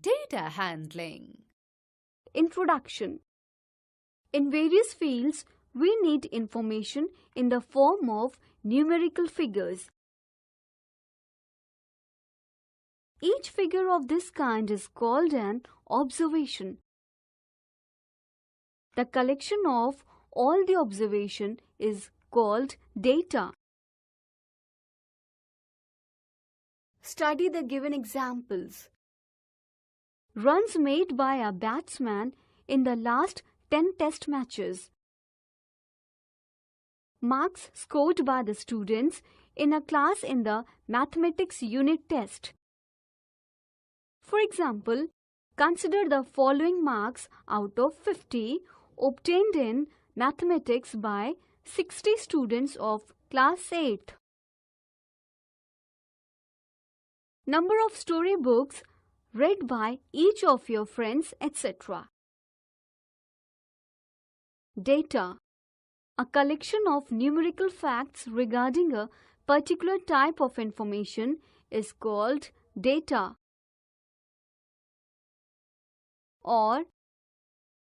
Data handling. Introduction. In various fields, we need information in the form of numerical figures. Each figure of this kind is called an observation. The collection of all the observation is called data. Study the given examples. Runs made by a batsman in the last 10 test matches. Marks scored by the students in a class in the mathematics unit test. For example, consider the following marks out of 50 obtained in mathematics by 60 students of class 8th. Number of storybooks read by each of your friends, etc. Data. A collection of numerical facts regarding a particular type of information is called data. Or,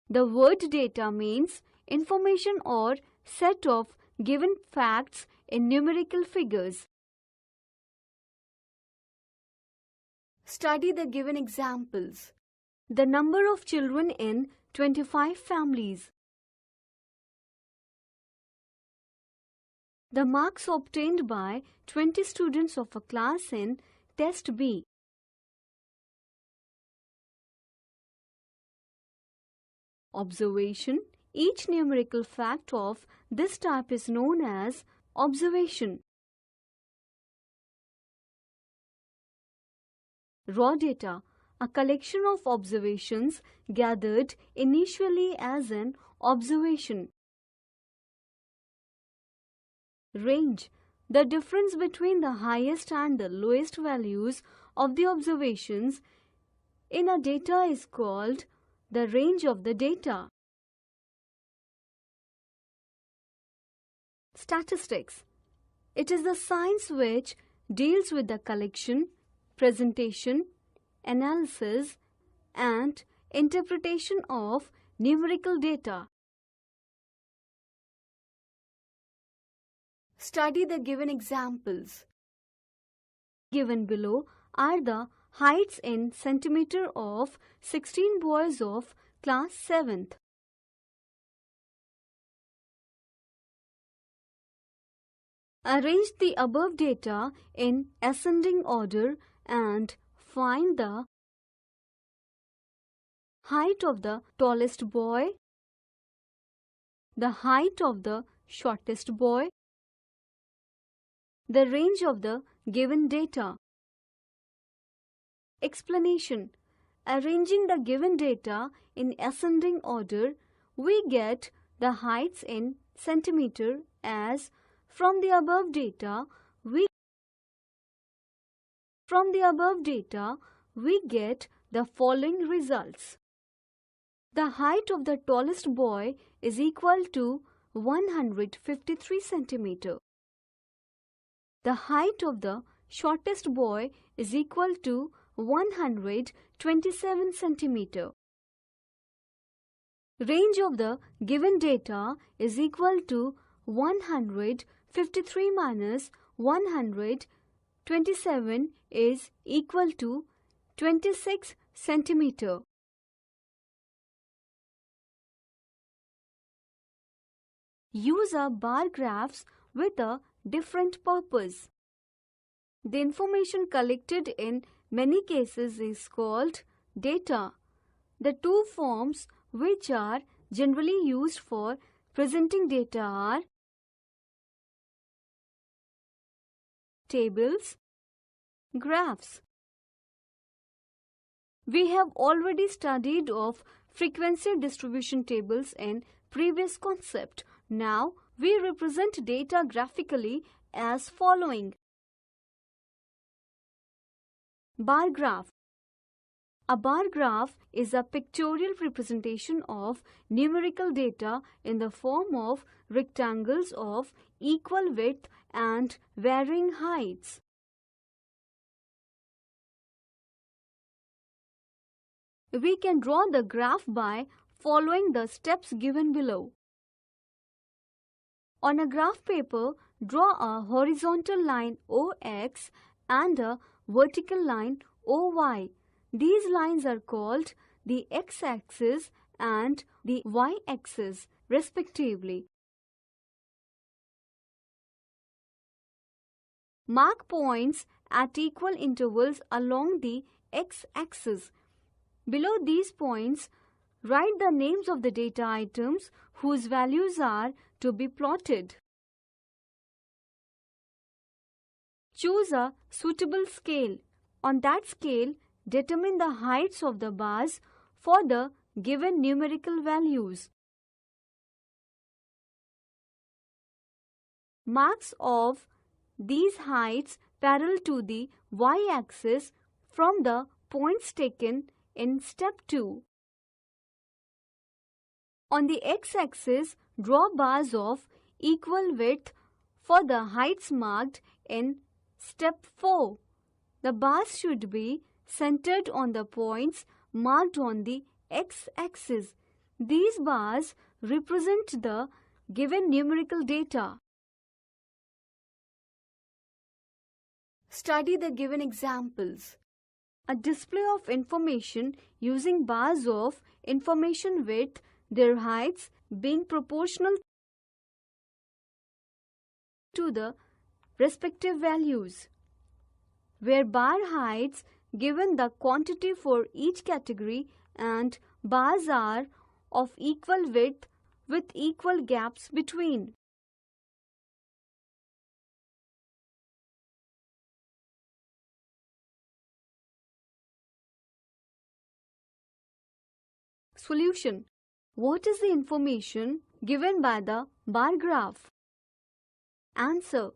the word data means information or set of given facts in numerical figures. Study the given examples. The number of children in 25 families. The marks obtained by 20 students of a class in Test B. Observation. Each numerical fact of this type is known as observation. Raw data. A collection of observations gathered initially as an observation. Range. The difference between the highest and the lowest values of the observations in a data is called the range of the data. Statistics. It is the science which deals with the collection, presentation, analysis, and interpretation of numerical data. Study the given examples. Given below are the heights in centimeter of 16 boys of class 7th. Arrange the above data in ascending order and find the height of the tallest boy, the height of the shortest boy, the range of the given data. Explanation. Arranging the given data in ascending order, we get the heights in centimeter as from the above data we get the following results. The height of the tallest boy is equal to 153 centimeter. The height of the shortest boy is equal to 127 centimeter. Range of the given data is equal to 153 minus 127 is equal to 26 centimeter. Use a bar graphs with a different purpose. The information collected in many cases is called data. The two forms which are generally used for presenting data are tables, graphs. We have already studied of frequency distribution tables in previous concept. Now we represent data graphically as following. Bar graph. A bar graph is a pictorial representation of numerical data in the form of rectangles of equal width and varying heights. We can draw the graph by following the steps given below. On a graph paper, draw a horizontal line OX and a vertical line OY. These lines are called the x-axis and the y-axis respectively. Mark points at equal intervals along the x-axis. Below these points, write the names of the data items whose values are to be plotted. Choose a suitable scale. On that scale, determine the heights of the bars for the given numerical values. Marks of these heights parallel to the y-axis from the points taken in step 2. On the x-axis, draw bars of equal width for the heights marked in step 4. The bars should be centered on the points marked on the x-axis. These bars represent the given numerical data. Study the given examples. A display of information using bars of information with their heights being proportional to the respective values, where bar heights given the quantity for each category and bars are of equal width with equal gaps between. Solution. What is the information given by the bar graph? Answer.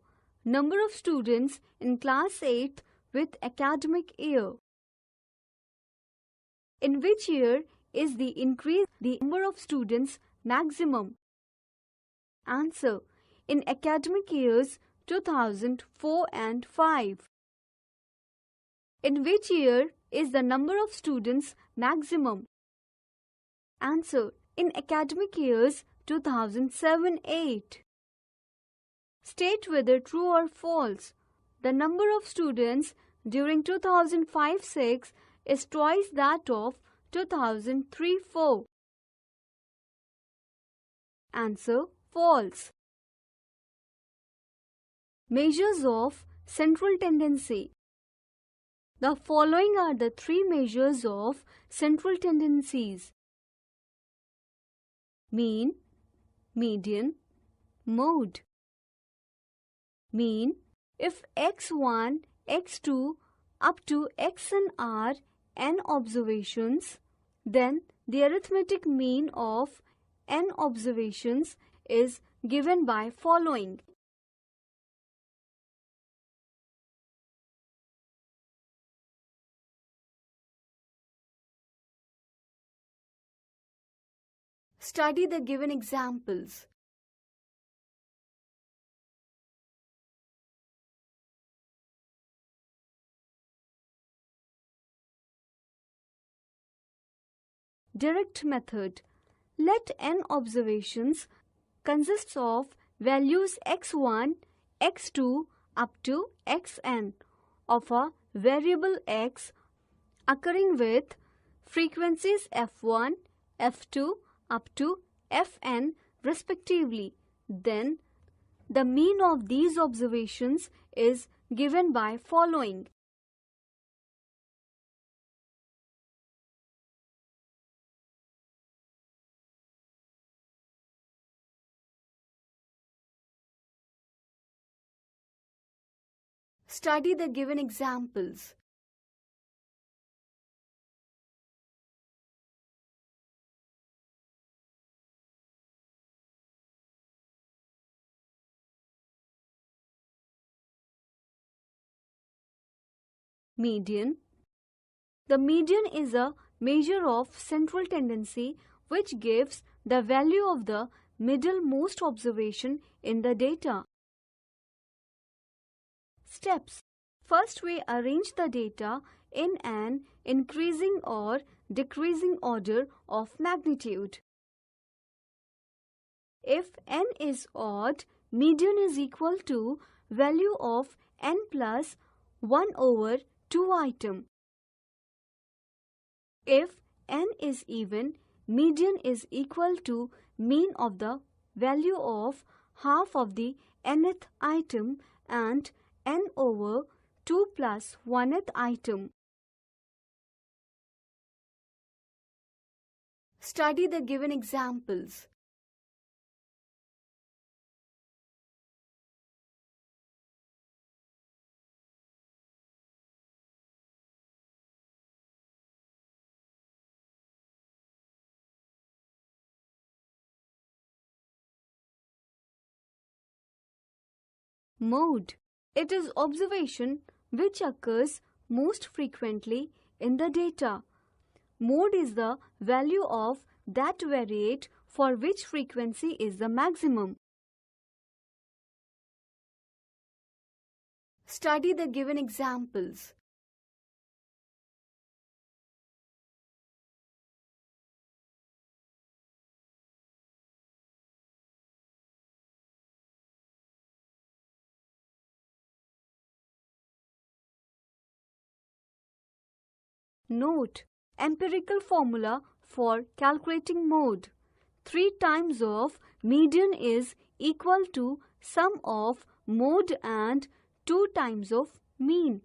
Number of students in class 8th with academic year. In which year is the increase the number of students maximum? Answer. In academic years 2004 and 5. In which year is the number of students maximum? Answer. In academic years 2007-8. State whether true or false. The number of students during 2005-6 is twice that of 2003-4. Answer. False. Measures of central tendency. The following are the three measures of central tendencies: mean, median, mode. Mean. If x1, x2 up to xn are n observations, then the arithmetic mean of n observations is given by following. Study the given examples. Direct method. Let n observations consist of values x1, x2 up to xn of a variable x occurring with frequencies f1, f2 up to fn respectively. Then the mean of these observations is given by following. Study the given examples. Median. The median is a measure of central tendency which gives the value of the middlemost observation in the data. Steps. First, we arrange the data in an increasing or decreasing order of magnitude. If n is odd, median is equal to value of n plus 1 over 2 item. If n is even, median is equal to mean of the value of half of the nth item and n over 2 plus 1th item. Study the given examples. Mode. It is observation which occurs most frequently in the data. Mode is the value of that variate for which frequency is the maximum. Study the given examples. Note: empirical formula for calculating mode. 3 times of median is equal to sum of mode and 2 times of mean.